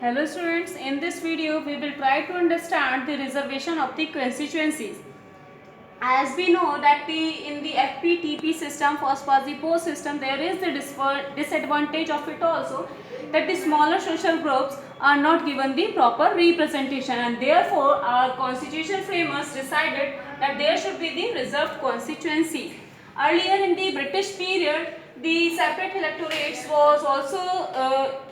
Hello students, in this video we will try to understand the reservation of the constituencies. As we know that in the FPTP system, first past the post system, there is the disadvantage of it also, that the smaller social groups are not given the proper representation, and therefore our constitution framers decided that there should be the reserved constituencies. Earlier in the British period, the separate electorates was also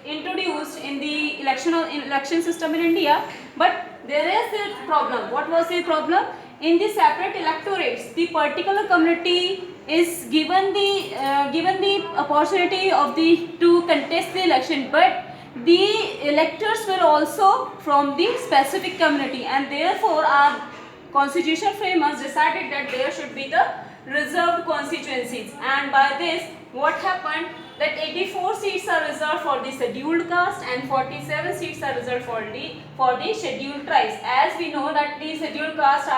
introduced in the election system in India, but there is a problem. What was the problem? In the separate electorates, the particular community is given the opportunity of to contest the election, but the electors will also from the specific community, and therefore our constitution framers decided that there should be the reserved constituencies. And by this, what happened, that 84 seats are reserved for the scheduled caste and 47 seats are reserved for the scheduled tribes. As we know that the scheduled caste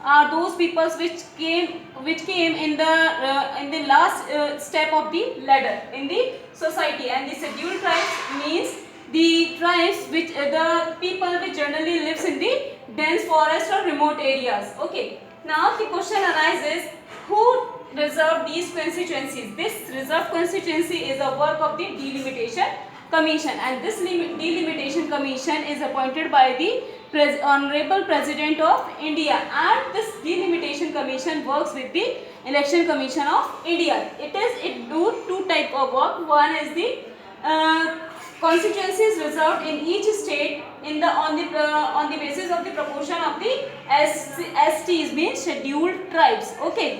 are those peoples which came in the last step of the ladder in the society, and the scheduled tribes means the tribes which the people which generally lives in the dense forest or remote areas. Okay, now the question arises, who reserved these constituencies? This reserved constituency is a work of the delimitation commission, and this delimitation commission is appointed by the Honorable President of India, and this delimitation commission works with the Election Commission of India. It do two type of work. One is the constituencies reserved in each state on the basis of the proportion of the STs, means scheduled tribes. Okay,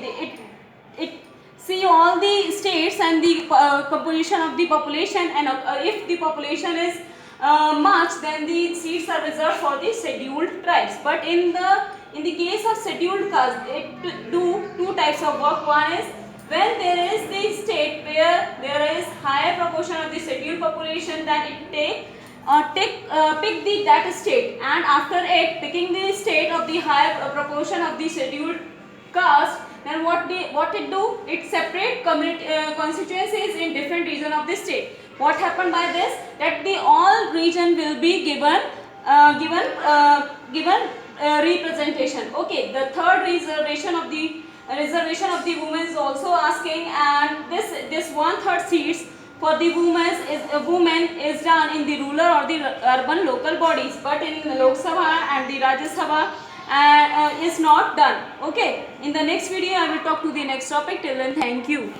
it see all the states and the composition of the population, and if the population is much, then the seats are reserved for the scheduled tribes. But in the case of scheduled caste, it do two types of work. One is when there is the state where there is higher proportion of the scheduled population, then it pick that state, and after it picking the state of the higher proportion of the scheduled caste, then what it do? It separate constituencies in different region of the state. What happened by this? That the all region will be given representation. Okay, the third reservation of the women is also asking, and this 1/3 seats for the women is done in the rural or the urban local bodies, but in the Lok Sabha and the Rajya Sabha is not done. Okay, in the next video I will talk to the next topic. Till then, thank you.